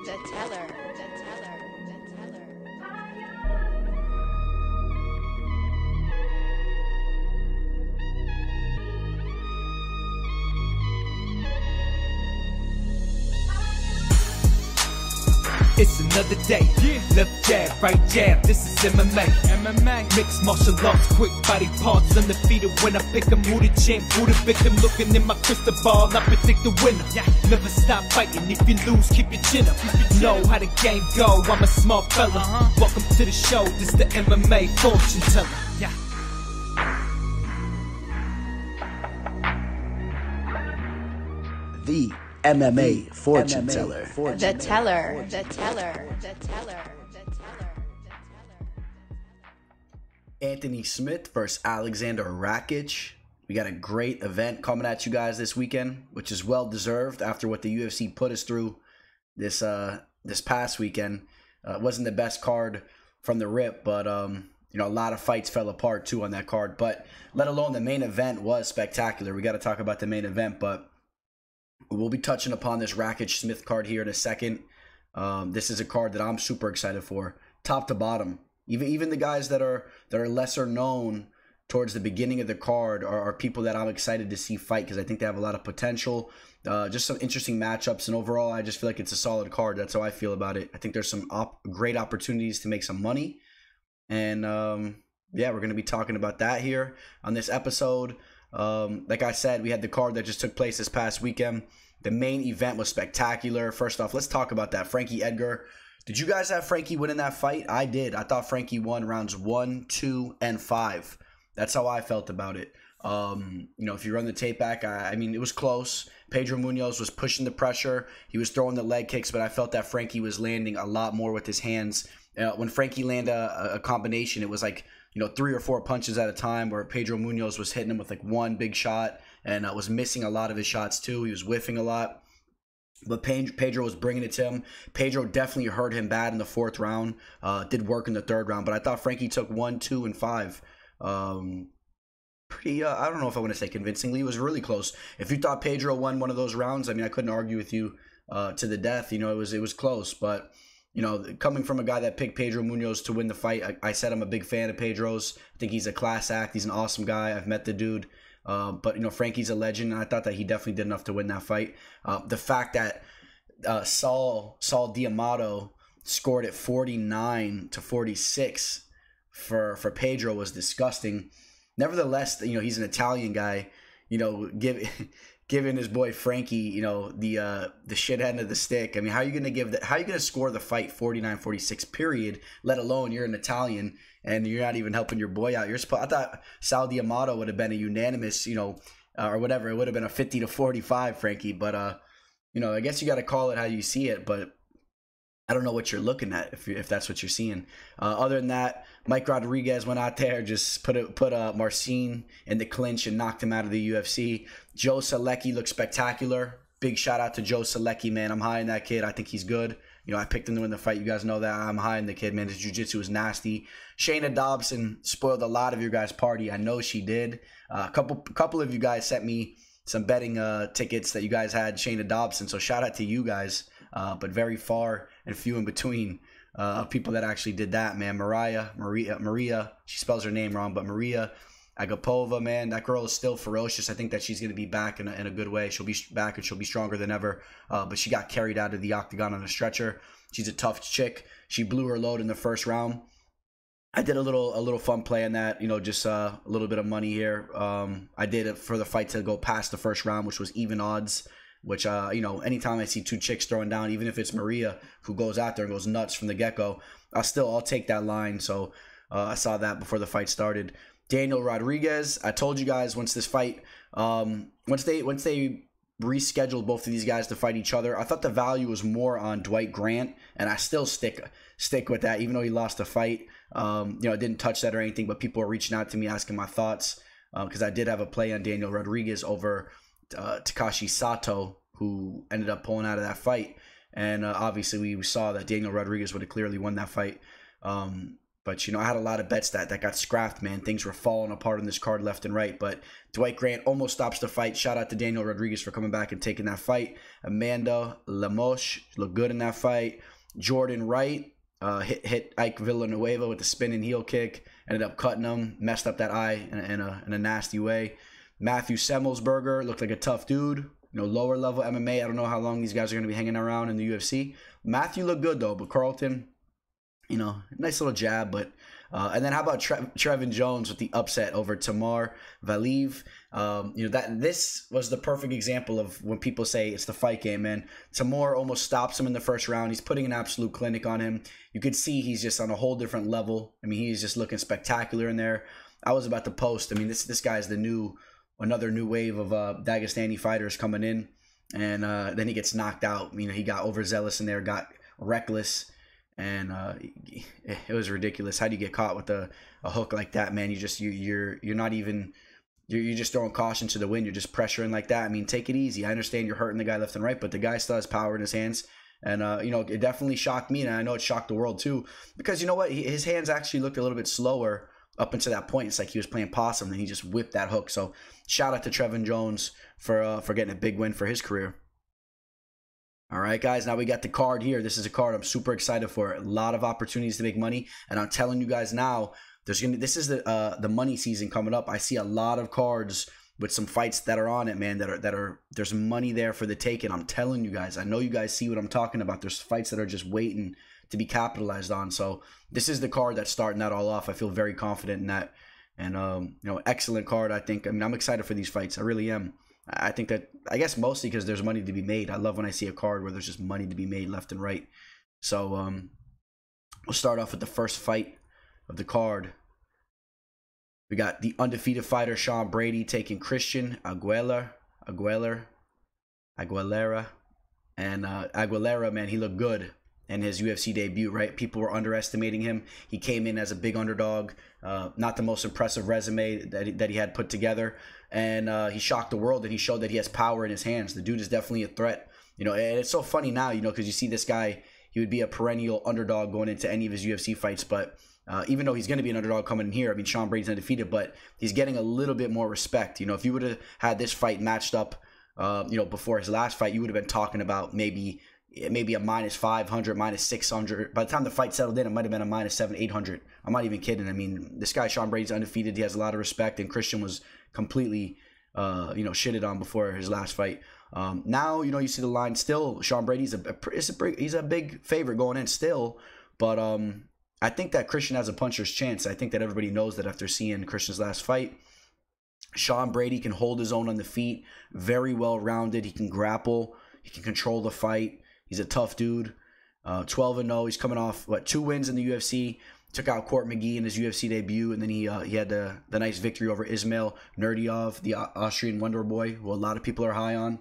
The teller. The teller. The teller. It's another day. Left jab, right jab. This is MMA. Mixed martial arts, quick body parts, undefeated when I pick 'em. Who the champ, who the victim? Looking in my crystal ball, I predict the winner. Never stop fighting. If you lose, keep your chin up. Know how the game go. I'm a smart fella. Welcome to the show. This the MMA fortune teller. The MMA fortune teller. The teller. The teller. The teller. Anthony Smith versus Aleksander Rakic. We got a great event coming at you guys this weekend, which is well deserved after what the UFC put us through this past weekend. It wasn't the best card from the rip, but you know, a lot of fights fell apart too on that card. But let alone the main event was spectacular. We got to talk about the main event, but we'll be touching upon this Rakic Smith card here in a second. This is a card that I'm super excited for, top to bottom. Even the guys that are lesser known towards the beginning of the card are people that I'm excited to see fight because I think they have a lot of potential. Just some interesting matchups, and overall, I just feel like it's a solid card. That's how I feel about it. I think there's some great opportunities to make some money, and yeah, we're gonna be talking about that here on this episode. Like I said, we had the card that just took place this past weekend. The main event was spectacular. First off, let's talk about that. Frankie Edgar. Did you guys have Frankie winning that fight? I did. I thought Frankie won rounds 1, 2, and 5. That's how I felt about it. You know, if you run the tape back, I mean, it was close. Pedro Munoz was pushing the pressure. He was throwing the leg kicks, but I felt that Frankie was landing a lot more with his hands. When Frankie landed a combination, it was like, you know, 3 or 4 punches at a time, where Pedro Munoz was hitting him with like one big shot and was missing a lot of his shots too. He was whiffing a lot. But Pedro was bringing it to him. Pedro definitely hurt him bad in the 4th round. Did work in the 3rd round. But I thought Frankie took 1, 2, and 5. Pretty, I don't know if I want to say convincingly. It was really close. If you thought Pedro won one of those rounds, I mean, I couldn't argue with you to the death. You know, it was close. But, you know, coming from a guy that picked Pedro Munoz to win the fight, I said I'm a big fan of Pedro's. I think he's a class act. He's an awesome guy. I've met the dude. But, you know, Frankie's a legend, and I thought that he definitely did enough to win that fight. The fact that Saul D'Amato scored at 49-46 for Pedro was disgusting. Nevertheless, you know, he's an Italian guy. You know, giving his boy Frankie, you know, the shit end of the stick. I mean, how are you gonna score the fight 49-46 period? Let alone you're an Italian and you're not even helping your boy out. I thought Sal D'Amato would have been a unanimous, you know, or whatever. It would have been a 50-45, Frankie. But you know, I guess you got to call it how you see it. But I don't know what you're looking at if that's what you're seeing. Other than that, Mike Rodriguez went out there, just put Marcin in the clinch and knocked him out of the UFC. Joe Selecki looked spectacular. Big shout out to Joe Selecki, man. I'm high in that kid. I think he's good. You know, I picked him to win the fight. You guys know that. I'm high in the kid, man. His jiu-jitsu is nasty. Shayna Dobson spoiled a lot of your guys' party. I know she did. A couple of you guys sent me some betting tickets that you guys had Shayna Dobson. So shout out to you guys. But very far and few in between people that actually did that, man. Maria, she spells her name wrong, but Maria Agapova, man, that girl is still ferocious. I think that she's going to be back in a good way. She'll be back and she'll be stronger than ever. But she got carried out of the octagon on a stretcher. She's a tough chick. She blew her load in the 1st round. I did a little fun play on that, you know, just a little bit of money here. I did it for the fight to go past the 1st round, which was even odds. Which, you know, anytime I see 2 chicks throwing down, even if it's Maria who goes out there and goes nuts from the get-go, I'll take that line. So I saw that before the fight started. Daniel Rodriguez, I told you guys once this fight, once they rescheduled both of these guys to fight each other, I thought the value was more on Dwight Grant, and I still stick with that, even though he lost the fight. You know, I didn't touch that or anything, but people are reaching out to me asking my thoughts because I did have a play on Daniel Rodriguez over Takashi Sato, who ended up pulling out of that fight. And obviously we saw that Daniel Rodriguez would have clearly won that fight. But But, you know, I had a lot of bets that got scrapped, man. Things were falling apart on this card left and right. But Dwight Grant almost stops the fight. Shout out to Daniel Rodriguez for coming back and taking that fight. Amanda Lemos looked good in that fight. Jordan Wright hit Ike Villanueva with the spinning heel kick. Ended up cutting him. Messed up that eye in a nasty way. Matthew Semmelsberger looked like a tough dude. You know, lower level MMA. I don't know how long these guys are going to be hanging around in the UFC. Matthew looked good, though. But Carlton, you know, nice little jab. But and then how about Trevin Jones with the upset over Tamar Valiv? You know, this was the perfect example of when people say it's the fight game, man. Tamar almost stops him in the first round. He's putting an absolute clinic on him. You could see he's just on a whole different level. I mean, he's just looking spectacular in there. I was about to post. I mean, this guy's another new wave of Dagestani fighters coming in, and then he gets knocked out. You know, he got overzealous in there, got reckless, and it was ridiculous. How do you get caught with a hook like that, man? You're not even. You're just throwing caution to the wind. You're just pressuring like that. I mean, take it easy. I understand you're hurting the guy left and right, but the guy still has power in his hands. And, you know, it definitely shocked me, and I know it shocked the world too. Because, you know what? His hands actually looked a little bit slower up until that point. It's like he was playing possum, and he just whipped that hook. So, shout out to Trevin Jones for getting a big win for his career. All right, guys, now we got the card here. This is a card I'm super excited for. A lot of opportunities to make money, and I'm telling you guys now, this is the money season coming up. I see a lot of cards with some fights that are on it, man, there's money there for the taking. I'm telling you guys. I know you guys see what I'm talking about. There's fights that are just waiting to be capitalized on. So this is the card that's starting that all off. I feel very confident in that. And you know, excellent card, I think. I mean, I'm excited for these fights. I really am. I think that, I guess mostly because there's money to be made. I love when I see a card where there's just money to be made left and right. So we'll start off with the first fight of the card. We got the undefeated fighter Sean Brady taking Christian Aguilera. And Aguilera, man, he looked good in his UFC debut, right? People were underestimating him. He came in as a big underdog. Not the most impressive resume that he had put together. And he shocked the world, and he showed that he has power in his hands. The dude is definitely a threat. You know, and it's so funny now, you know, because you see this guy, he would be a perennial underdog going into any of his UFC fights, but even though he's going to be an underdog coming in here, I mean, Sean Brady's undefeated, but he's getting a little bit more respect. You know, if you would have had this fight matched up, you know, before his last fight, you would have been talking about maybe a -500, -600. By the time the fight settled in, it might have been a -700, -800. I'm not even kidding. I mean, this guy, Sean Brady's undefeated. He has a lot of respect, and Christian was completely, you know, shitted on before his last fight. Now, you know, you see the line still. Sean Brady's he's a big favorite going in still, but I think that Christian has a puncher's chance. I think that everybody knows that after seeing Christian's last fight. Sean Brady can hold his own on the feet, very well-rounded. He can grapple. He can control the fight. He's a tough dude. 12-0. He's coming off, 2 wins in the UFC. Took out Court McGee in his UFC debut, and then he had the nice victory over Ismail Nurdiov, the Austrian Wonder Boy, who a lot of people are high on.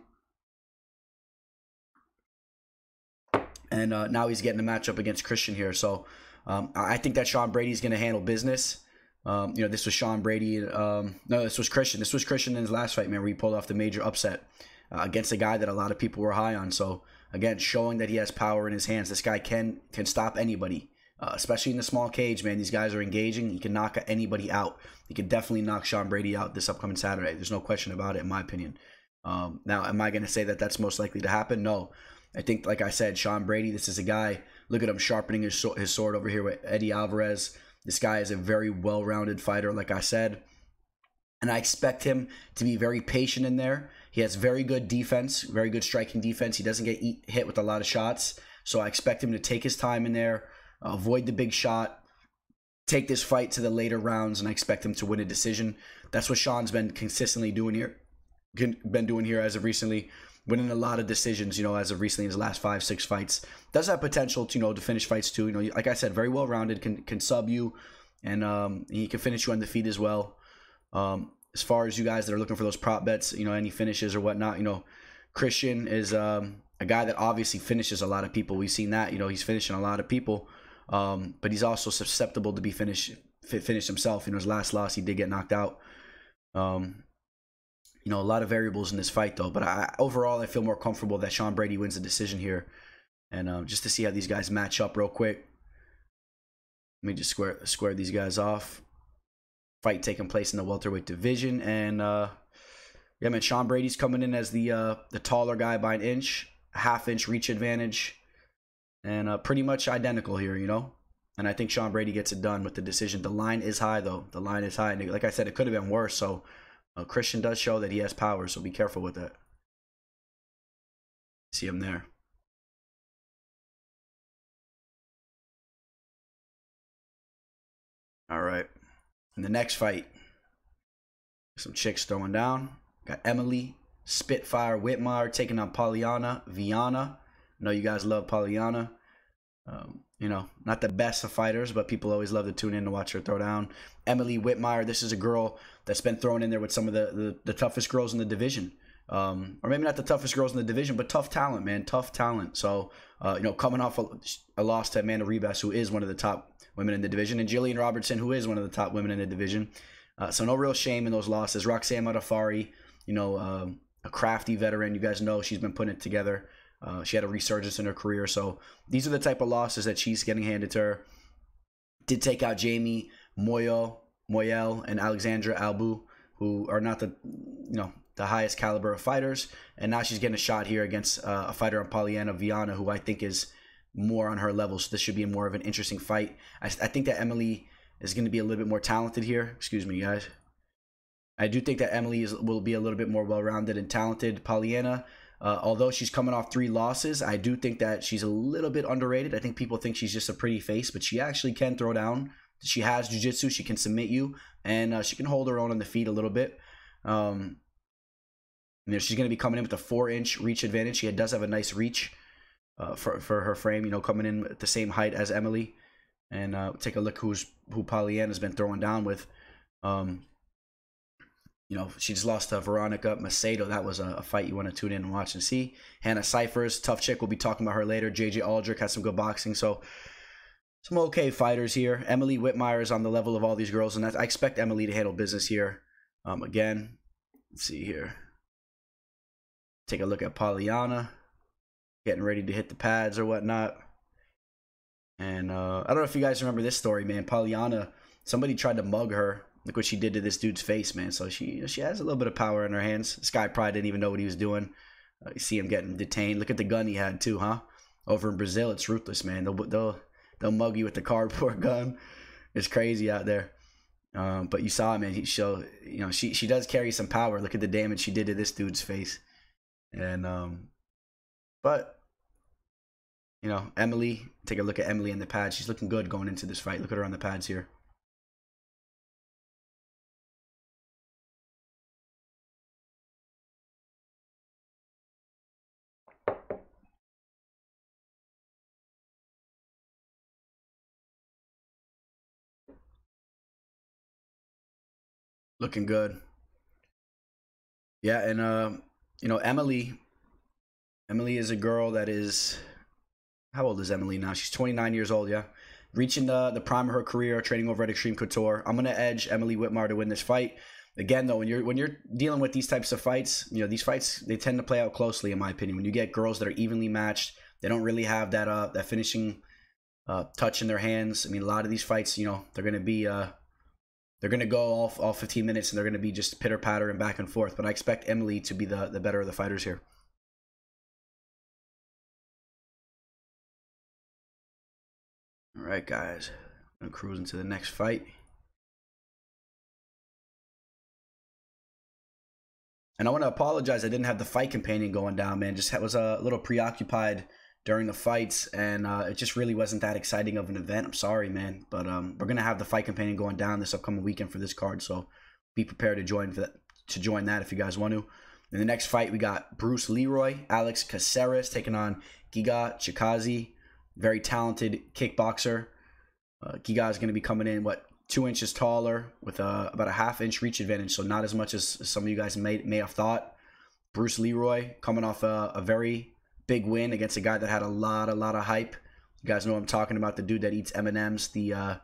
And now he's getting a matchup against Christian here. So I think that Sean Brady's going to handle business. You know, this was Sean Brady. No, this was Christian. This was Christian in his last fight, man, where he pulled off the major upset against a guy that a lot of people were high on. So, again, showing that he has power in his hands. This guy can stop anybody, especially in the small cage, man. These guys are engaging. He can knock anybody out. He can definitely knock Sean Brady out this upcoming Saturday. There's no question about it, in my opinion. Now, am I going to say that that's most likely to happen? No. I think, like I said, Sean Brady, this is a guy, look at him sharpening his sword over here with Eddie Alvarez. This guy is a very well-rounded fighter, like I said. And I expect him to be very patient in there. He has very good defense, very good striking defense. He doesn't get hit with a lot of shots. So I expect him to take his time in there, avoid the big shot, take this fight to the later rounds, and I expect him to win a decision. That's what Sean's been consistently doing here. As of recently. Winning a lot of decisions, you know, as of recently in his last 5-6 fights. Does have potential to, you know, to finish fights too. You know, like I said, very well rounded, can sub you, and he can finish you on the feet as well. As far as you guys that are looking for those prop bets, you know, any finishes or whatnot, you know, Christian is a guy that obviously finishes a lot of people. We've seen that, you know, he's finishing a lot of people, but he's also susceptible to be finished himself. You know, his last loss, he did get knocked out. You know, a lot of variables in this fight, though. But overall, I feel more comfortable that Sean Brady wins the decision here. And just to see how these guys match up real quick. Let me just square these guys off. Fight taking place in the welterweight division, and yeah, man, Sean Brady's coming in as the taller guy by an inch, half-inch reach advantage, and pretty much identical here, you know. And I think Sean Brady gets it done with the decision. The line is high, though. The line is high, and like I said, it could have been worse. So Christian does show that he has power, so be careful with that. See him there. All right. In the next fight, some chicks throwing down. Got Emily Spitfire Whitmire taking on Polyana Viana. I know you guys love Polyana. You know, not the best of fighters, but people always love to tune in to watch her throw down. Emily Whitmire, this is a girl that's been thrown in there with some of the toughest girls in the division. Or maybe not the toughest girls in the division, but tough talent, man. Tough talent. So, you know, coming off a loss to Amanda Ribas, who is one of the top women in the division, and Jillian Robertson, who is one of the top women in the division. So no real shame in those losses. Roxanne Modafferi, you know, a crafty veteran. You guys know she's been putting it together. She had a resurgence in her career. So these are the type of losses that she's getting handed to her. Did take out Jamie Moyel and Alexandra Albu, who are not the, you know, the highest caliber of fighters. And now she's getting a shot here against a fighter on Polyana Viana, who I think is more on her level. So this should be more of an interesting fight. I think that Emily is going to be a little bit more talented here. Excuse me, guys. I do think that Emily will be a little bit more well-rounded and talented. Polyana, although she's coming off 3 losses, I do think that she's a little bit underrated. I think people think she's just a pretty face, but she actually can throw down. She has jiu-jitsu. She can submit you, and she can hold her own on the feet a little bit. You know, she's going to be coming in with a 4-inch reach advantage. She does have a nice reach for her frame, you know, coming in at the same height as Emily. And take a look who Polyana's been throwing down with. You know, she just lost to Veronica Macedo. That was a fight you want to tune in and watch and see. Hannah Cifers, tough chick. We'll be talking about her later. JJ Aldrich has some good boxing. So some okay fighters here. Emily Whitmire is on the level of all these girls, and I expect Emily to handle business here. Again, let's see here. Take a look at Polyana, getting ready to hit the pads or whatnot. And I don't know if you guys remember this story, man. Polyana, somebody tried to mug her. Look what she did to this dude's face, man. So she has a little bit of power in her hands. This guy probably didn't even know what he was doing. You see him getting detained. Look at the gun he had too, huh? Over in Brazil, it's ruthless, man. They'll mug you with the cardboard gun. It's crazy out there. But you saw, man. You know, she does carry some power. Look at the damage she did to this dude's face. And but you know, Emily, take a look at Emily in the pads. She's looking good going into this fight. Look at her on the pads here. Looking good. Yeah, and you know, Emily is a girl that is, how old is Emily now? She's 29 years old, yeah. Reaching the prime of her career, training over at Extreme Couture. I'm gonna edge Emily Whitmire to win this fight. Again, though, when you're dealing with these types of fights, you know, these fights, they tend to play out closely, in my opinion. When you get girls that are evenly matched, they don't really have that finishing touch in their hands. I mean, a lot of these fights, you know, they're gonna be they're going to go all 15 minutes, and they're going to be just pitter-patter and back and forth. But I expect Emily to be the better of the fighters here. All right, guys. I'm going to cruise into the next fight. And I want to apologize. I didn't have the fight companion going down, man. Just was a little preoccupied during the fights, and it just really wasn't that exciting of an event. I'm sorry, man, but we're gonna have the fight companion going down this upcoming weekend for this card, so be prepared to join that if you guys want to. In the next fight, we got Bruce Leroy, Alex Caceres taking on Giga Chikadze, very talented kickboxer. Giga is going to be coming in 2 inches taller with about a half-inch reach advantage, so not as much as some of you guys may have thought. Bruce Leroy coming off a very big win against a guy that had a lot of hype. You guys know what I'm talking about, the dude that eats M&Ms, the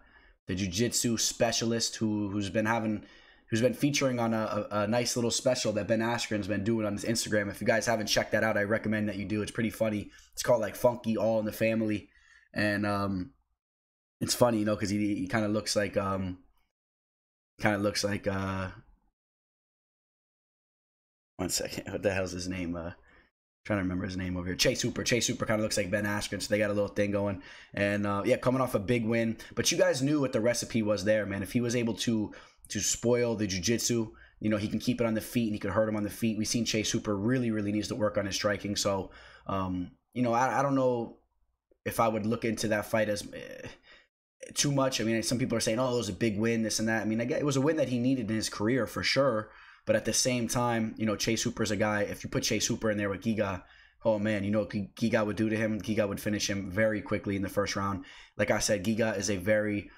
jiu-jitsu specialist who's been featuring on a nice little special that Ben Askren's been doing on his Instagram. If you guys haven't checked that out, I recommend that you do. It's pretty funny. It's called like Funky All in the Family. And It's funny, you know, because he kind of looks like one second, what the hell's his name? Trying to remember his name over here. Chase Hooper kind of looks like Ben Askren, so they got a little thing going. And yeah, coming off a big win. But you guys knew what the recipe was there, man. If he was able to spoil the jiu-jitsu, you know, he can keep it on the feet and he could hurt him on the feet. We've seen Chase Hooper really needs to work on his striking. So, you know, I don't know if I would look into that fight as too much. I mean, some people are saying, oh, it was a big win, this and that. I mean, it was a win that he needed in his career for sure. But at the same time, you know, Chase Hooper's a guy, if you put Chase Hooper in there with Giga, oh man, you know what Giga would do to him? Giga would finish him very quickly in the first round. Like I said, Giga is a very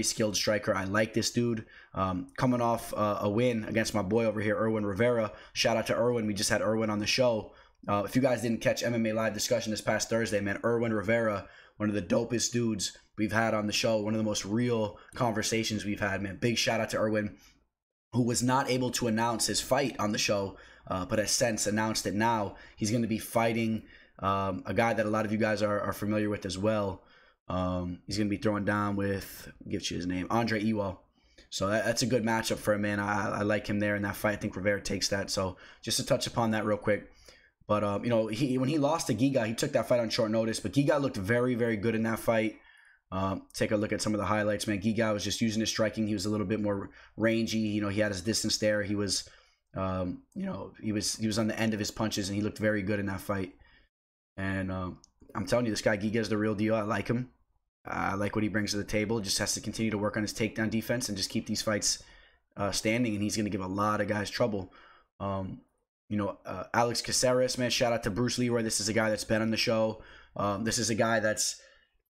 skilled striker. I like this dude. Coming off a win against my boy over here, Erwin Rivera. Shout out to Erwin. We just had Erwin on the show. If you guys didn't catch MMA Live discussion this past Thursday, man, Erwin Rivera, one of the dopest dudes we've had on the show. One of the most real conversations we've had, man. Big shout out to Erwin, who was not able to announce his fight on the show, but has since announced it now. He's going to be fighting a guy that a lot of you guys are familiar with as well. He's going to be throwing down with, I'll give you his name, Andre Ewell. So that's a good matchup for him, man. I like him there in that fight. I think Rivera takes that. So just to touch upon that real quick. But, you know, when he lost to Giga, he took that fight on short notice. But Giga looked very good in that fight. Take a look at some of the highlights, man. Giga was just using his striking. He was a little bit more rangy. You know, he had his distance there. He was, you know, he was on the end of his punches, and he looked very good in that fight. And I'm telling you, this guy Giga is the real deal. I like him. I like what he brings to the table. Just has to continue to work on his takedown defense and just keep these fights standing, and he's going to give a lot of guys trouble. You know, Alex Caceres, man, shout out to Bruce Leroy. This is a guy that's been on the show. This is a guy that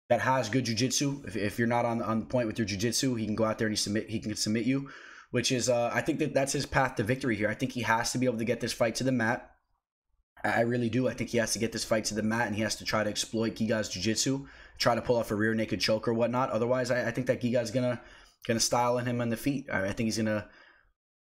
has good jiu-jitsu. If you're not on point with your jiu-jitsu, he can go out there and he can submit you, which is, I think that's his path to victory here. I think he has to be able to get this fight to the mat. I really do. I think he has to get this fight to the mat, and he has to try to exploit Giga's jiu-jitsu, try to pull off a rear naked choke or whatnot. Otherwise, I think that Giga's gonna style on him on the feet. I think he's gonna,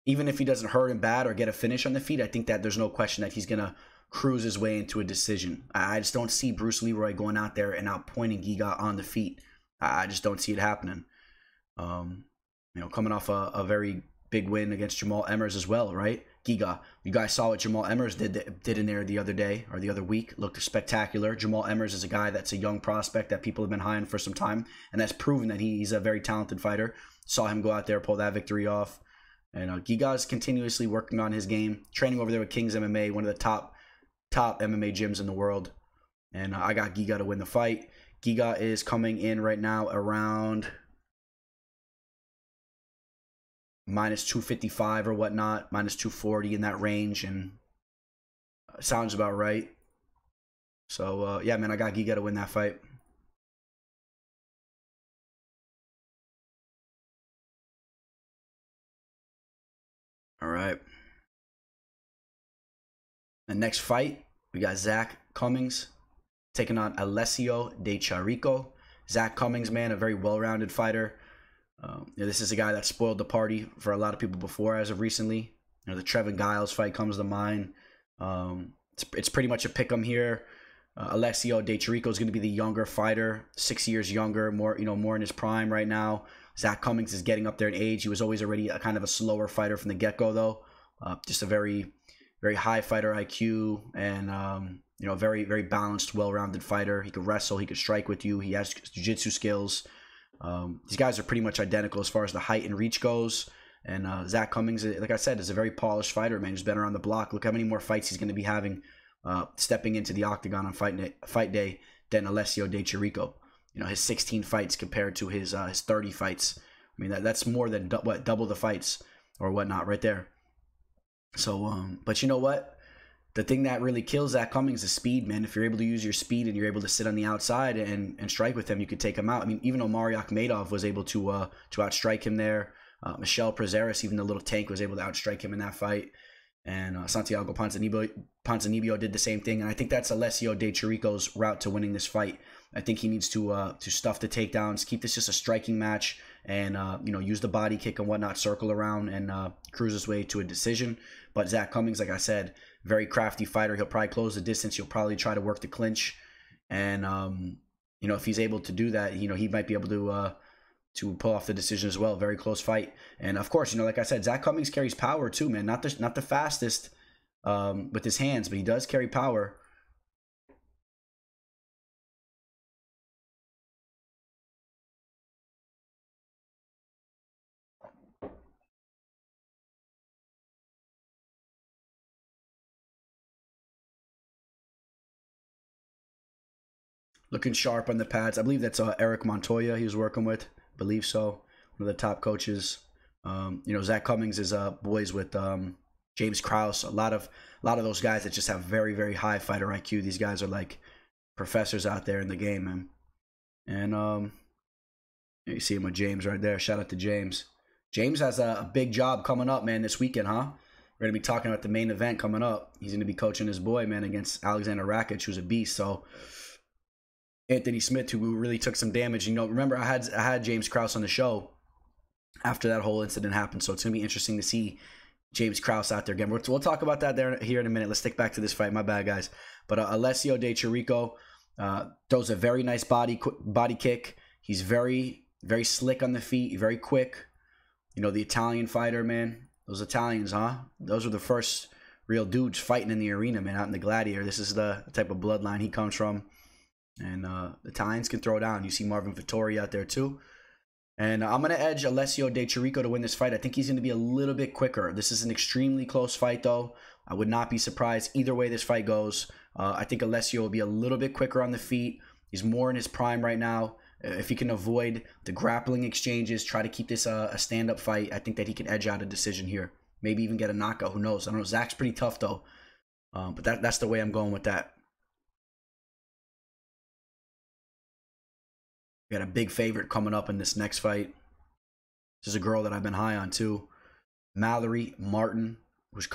even if he doesn't hurt him bad or get a finish on the feet, I think that there's no question that he's gonna cruise his way into a decision. I just don't see Bruce Leroy going out there and outpointing Giga on the feet. I just don't see it happening. You know, coming off a very big win against Jamal Emmers as well, right? Giga, you guys saw what Jamal Emmers did in there the other day or the other week. Looked spectacular. Jamal Emmers is a guy that's a young prospect that people have been high on for some time, and that's proven that he's a very talented fighter. Saw him go out there, pull that victory off. And Giga's continuously working on his game, training over there with King's MMA, one of the top MMA gyms in the world. And I got Giga to win the fight. Giga is coming in right now around minus 255 or whatnot, minus 240 in that range, and sounds about right. So yeah, man, I got Giga to win that fight. All right. The next fight, we got Zach Cummings taking on Alessio de Chirico. Zach Cummings, man, a very well-rounded fighter. This is a guy that spoiled the party for a lot of people before as of recently. You know, the Trevin Giles fight comes to mind. It's pretty much a pick 'em here. Alessio de Chirico is going to be the younger fighter, 6 years younger, more in his prime right now. Zach Cummings is getting up there in age. He was always already a kind of a slower fighter from the get-go, though. Just a very high fighter IQ and you know, very balanced, well-rounded fighter. He could wrestle, he could strike with you. He has jiu-jitsu skills. These guys are pretty much identical as far as the height and reach goes. And Zach Cummings, like I said, is a very polished fighter, man. He's been around the block. Look how many more fights he's going to be having stepping into the octagon on fight day than Alessio de Chirico. You know, his 16 fights compared to his 30 fights. I mean, that's more than double the fights or whatnot right there. So, but you know what? The thing that really kills Zach Cummings is speed, man. If you're able to use your speed and you're able to sit on the outside and strike with him, you could take him out. I mean, even Omari Akhmedov was able to outstrike him there. Michel Prazeres, even the little tank, was able to outstrike him in that fight. And Santiago Ponzinibbio did the same thing. And I think that's Alessio de Chirico's route to winning this fight. I think he needs to stuff the takedowns, keep this just a striking match, and you know, use the body kick and whatnot, circle around and cruise his way to a decision. But Zach Cummings, like I said, very crafty fighter. He'll probably close the distance. He'll probably try to work the clinch, and you know, if he's able to do that, you know, he might be able to pull off the decision as well. Very close fight. And of course, you know, like I said, Zach Cummings carries power too, man. Not the fastest with his hands, but he does carry power. Looking sharp on the pads. I believe that's Eric Montoya he was working with. I believe so. One of the top coaches. You know, Zach Cummings is boys with James Krause. A lot of those guys that just have very, very high fighter IQ. These guys are like professors out there in the game, man. And you see him with James right there. Shout out to James. James has a big job coming up, man, this weekend, huh? We're going to be talking about the main event coming up. He's going to be coaching his boy, man, against Alexander Rakic, who's a beast. So Anthony Smith, who really took some damage. You know, remember I had James Krause on the show after that whole incident happened. So it's going to be interesting to see James Krause out there again. We'll talk about that here in a minute. Let's stick back to this fight. My bad, guys. But Alessio de Chirico throws a very nice body kick. He's very, very slick on the feet, very quick. You know, the Italian fighter, man. Those Italians, huh? Those were the first real dudes fighting in the arena, man, out in the Gladiator. This is the type of bloodline he comes from. And the Italians can throw down. You see Marvin Vettori out there too. And I'm going to edge Alessio de Chirico to win this fight. I think he's going to be a little bit quicker. This is an extremely close fight, though. I would not be surprised either way this fight goes. I think Alessio will be a little bit quicker on the feet. He's more in his prime right now. If he can avoid the grappling exchanges, try to keep this a stand-up fight, I think that he can edge out a decision here. Maybe even get a knockout. Who knows? I don't know. Zach's pretty tough, though. But that's the way I'm going with that. We got a big favorite coming up in this next fight. This is a girl that I've been high on too. Mallory Martin, which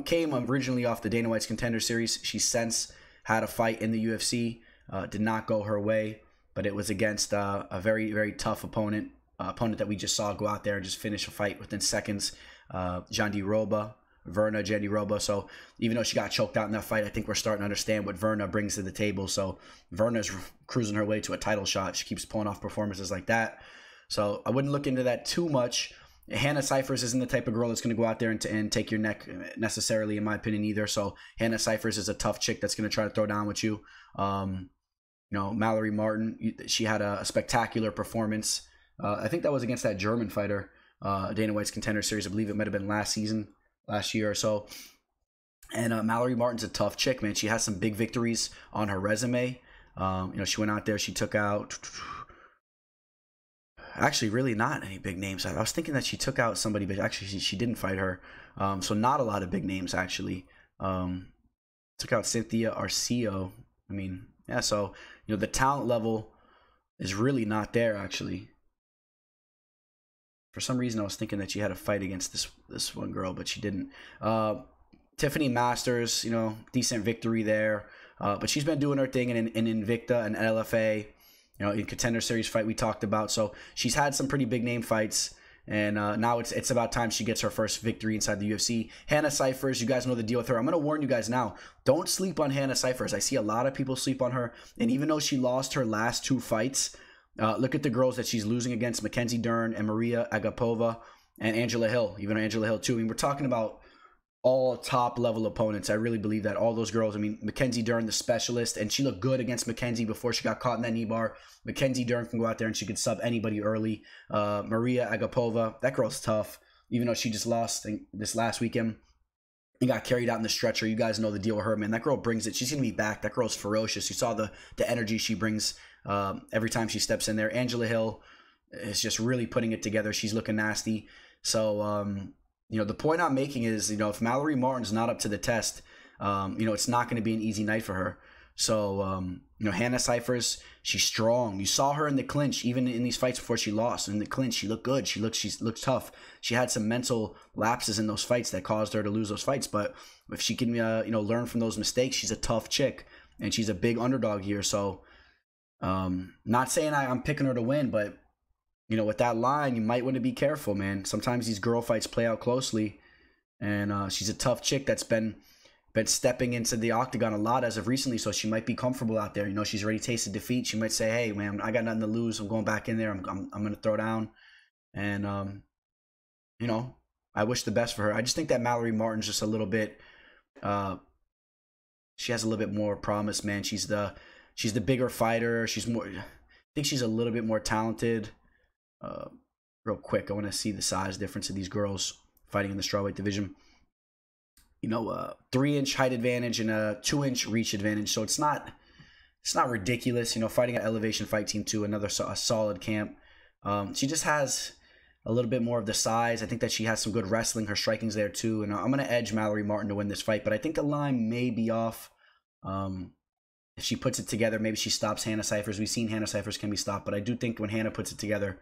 came originally off the Dana White's Contender Series. She since had a fight in the UFC. Did not go her way, but it was against a very, very tough opponent. That we just saw go out there and just finish a fight within seconds. Verna Jandiroba. So even though she got choked out in that fight, I think we're starting to understand what Verna brings to the table. So Verna's cruising her way to a title shot. She keeps pulling off performances like that. So I wouldn't look into that too much. Hannah Cifers isn't the type of girl that's going to go out there and take your neck necessarily, in my opinion, either. So Hannah Cifers is a tough chick that's going to try to throw down with you. You know, Mallory Martin, she had a spectacular performance. I think that was against that German fighter, Dana White's Contender Series. I believe it might have been last year or so. And Mallory Martin's a tough chick, man. She has some big victories on her resume. You know, she went out there, she took out, actually really not any big names. I was thinking that she took out somebody, but actually she didn't fight her. So not a lot of big names, actually. Took out Cynthia Arceo. I mean, yeah, so, you know, the talent level is really not there, actually. For some reason, I was thinking that she had a fight against this one girl, but she didn't. Tiffany Masters, you know, decent victory there. But she's been doing her thing in Invicta and LFA, you know, in Contender Series fight we talked about. So she's had some pretty big name fights. And now it's about time she gets her first victory inside the UFC. Hannah Cifers, you guys know the deal with her. I'm going to warn you guys now. Don't sleep on Hannah Cifers. I see a lot of people sleep on her. And even though she lost her last two fights, look at the girls that she's losing against: Mackenzie Dern and Maria Agapova and Angela Hill. Even Angela Hill, too. I mean, we're talking about all top-level opponents. I really believe that. All those girls. I mean, Mackenzie Dern, the specialist, and she looked good against Mackenzie before she got caught in that knee bar. Mackenzie Dern can go out there and she could sub anybody early. Maria Agapova, that girl's tough. Even though she just lost this last weekend and got carried out in the stretcher. You guys know the deal with her, man. That girl brings it. She's going to be back. That girl's ferocious. You saw the energy she brings every time she steps in there. Angela Hill is just really putting it together. She's looking nasty. So, you know, the point I'm making is, you know, if Mallory Martin's not up to the test, you know, it's not going to be an easy night for her. So, you know, Hannah Cifers, she's strong. You saw her in the clinch, even in these fights before she lost. In the clinch, she looked good. She looked tough. She had some mental lapses in those fights that caused her to lose those fights. But if she can, you know, learn from those mistakes, she's a tough chick. And she's a big underdog here. So, not saying I'm picking her to win, but, you know, with that line, you might want to be careful, man. Sometimes these girl fights play out closely. And she's a tough chick that's been been stepping into the octagon a lot as of recently, so she might be comfortable out there. You know, she's already tasted defeat. She might say, hey, man, I got nothing to lose. I'm going back in there. I'm going to throw down. And, you know, I wish the best for her. I just think that Mallory Martin's just a little bit, she has a little bit more promise, man. She's the bigger fighter. She's more, I think she's a little bit more talented. Real quick, I want to see the size difference of these girls fighting in the strawweight division. You know, 3-inch height advantage and a 2-inch reach advantage. So it's not ridiculous. You know, fighting at Elevation Fight Team 2, a solid camp. She just has a little bit more of the size. I think that she has some good wrestling. Her striking's there too. And I'm going to edge Mallory Martin to win this fight. But I think the line may be off. If she puts it together, maybe she stops Hannah Cifers. We've seen Hannah Cifers can be stopped. But I do think when Hannah puts it together,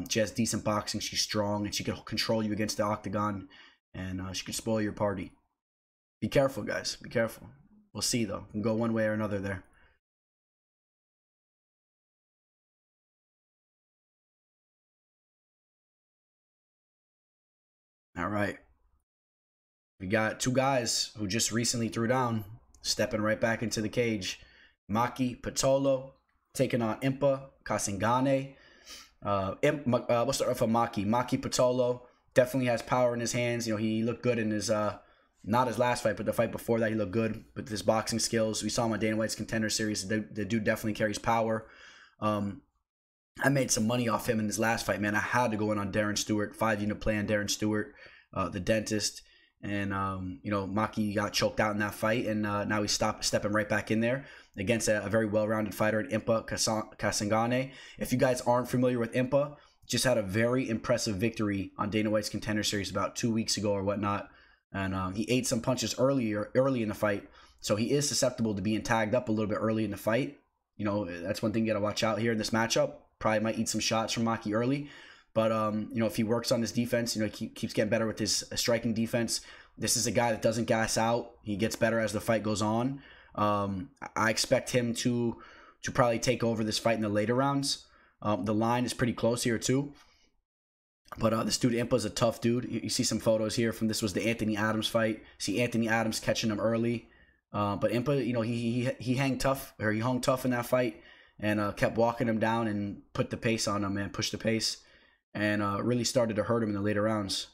she has decent boxing. She's strong. And she can control you against the octagon. And she can spoil your party. Be careful, guys. Be careful. We'll see, though. We can go one way or another there. All right. We got two guys who just recently threw down, stepping right back into the cage. Maki, Pitolo, taking on Impa, Kasanganay. We'll start off with Maki. Maki Pitolo definitely has power in his hands. You know, he looked good in his, not his last fight, but the fight before that, he looked good with his boxing skills. We saw him on Dana White's Contender Series. The dude definitely carries power. I made some money off him in his last fight, man. I had to go in on Darren Stewart, 5-unit play on Darren Stewart, the dentist. And, you know, Maki got choked out in that fight, and now he's stepping right back in there against a very well-rounded fighter in Impa Kasanganay. If you guys aren't familiar with Impa, just had a very impressive victory on Dana White's Contender Series about 2 weeks ago or whatnot. And he ate some punches early in the fight, so he is susceptible to being tagged up a little bit early in the fight. You know, that's one thing you got to watch out here in this matchup. Probably might eat some shots from Maki early. But, you know, if he works on his defense, you know, he keeps getting better with his striking defense. This is a guy that doesn't gas out. He gets better as the fight goes on. I expect him to probably take over this fight in the later rounds. The line is pretty close here, too. But this dude, Impa, is a tough dude. You see some photos here from this was the Anthony Adams fight. See Anthony Adams catching him early. But Impa, you know, he hung tough in that fight. And kept walking him down and put the pace on him, man. Pushed the pace. And really started to hurt him in the later rounds.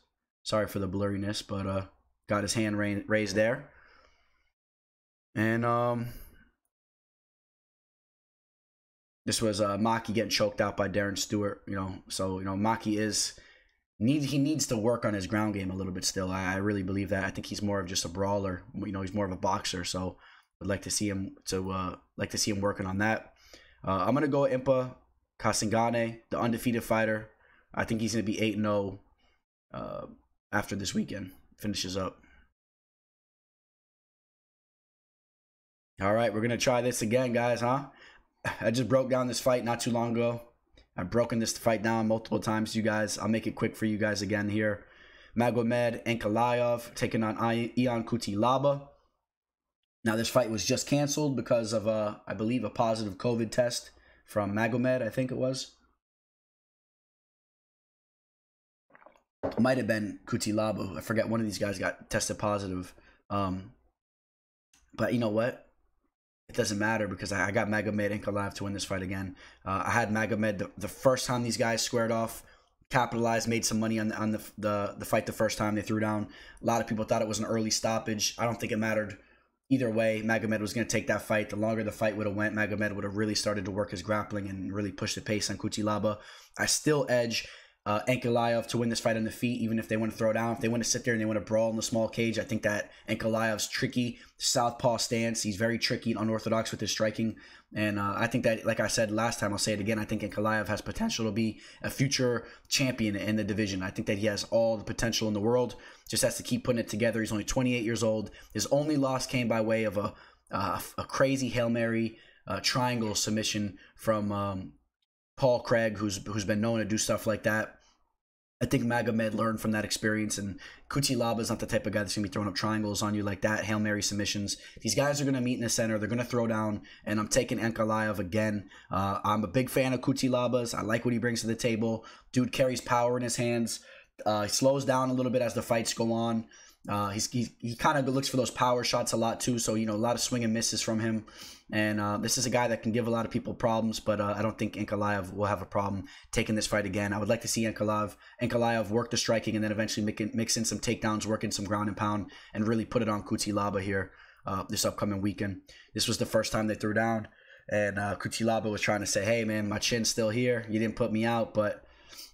Sorry for the blurriness, but got his hand raised there. And this was Maki getting choked out by Darren Stewart, you know. So, you know, Maki needs to work on his ground game a little bit still. I really believe that. I think he's more of just a brawler. You know, he's more of a boxer. So I'd like to see him working on that. I'm gonna go Impa Kasanganay, the undefeated fighter. I think he's gonna be 8-0 after this weekend finishes up. All right, we're gonna try this again, guys, huh? I just broke down this fight not too long ago. I've broken this fight down multiple times, you guys. I'll make it quick for you guys again here. Magomed Ankalaev taking on Yeon Cutelaba. Now, this fight was just canceled because of, I believe, a positive COVID test from Magomed, I think it was. It might have been Cutelaba. I forget, one of these guys got tested positive. But you know what? It doesn't matter because I got Magomed Ankalaev to win this fight again. I had Magomed the first time these guys squared off, capitalized, made some money on the fight the first time they threw down. A lot of people thought it was an early stoppage. I don't think it mattered. Either way, Magomed was going to take that fight. The longer the fight would have went, Magomed would have really started to work his grappling and really push the pace on Cutelaba. I still edge Ankalaev to win this fight on the feet, even if they want to throw down. If they want to sit there and they want to brawl in the small cage, I think that Ankalaev's tricky southpaw stance. He's very tricky and unorthodox with his striking. And I think that, like I said last time, I'll say it again, I think Ankalaev has potential to be a future champion in the division. I think that he has all the potential in the world. Just has to keep putting it together. He's only 28 years old. His only loss came by way of a crazy Hail Mary triangle submission from Paul Craig, who's been known to do stuff like that. I think Magomed learned from that experience, and Cutelaba is not the type of guy that's going to be throwing up triangles on you like that, Hail Mary submissions. These guys are going to meet in the center. They're going to throw down, and I'm taking Ankalaev again. I'm a big fan of Cutelaba's. I like what he brings to the table. Dude carries power in his hands. He slows down a little bit as the fights go on. He kind of looks for those power shots a lot too. So, you know, a lot of swing and misses from him. And this is a guy that can give a lot of people problems, but I don't think Ankalaev will have a problem taking this fight again. I would like to see Ankalaev work the striking and then eventually mix in some takedowns, work in some ground and pound, and really put it on Cutelaba here this upcoming weekend. This was the first time they threw down, and Cutelaba was trying to say, hey, man, my chin's still here. You didn't put me out, but,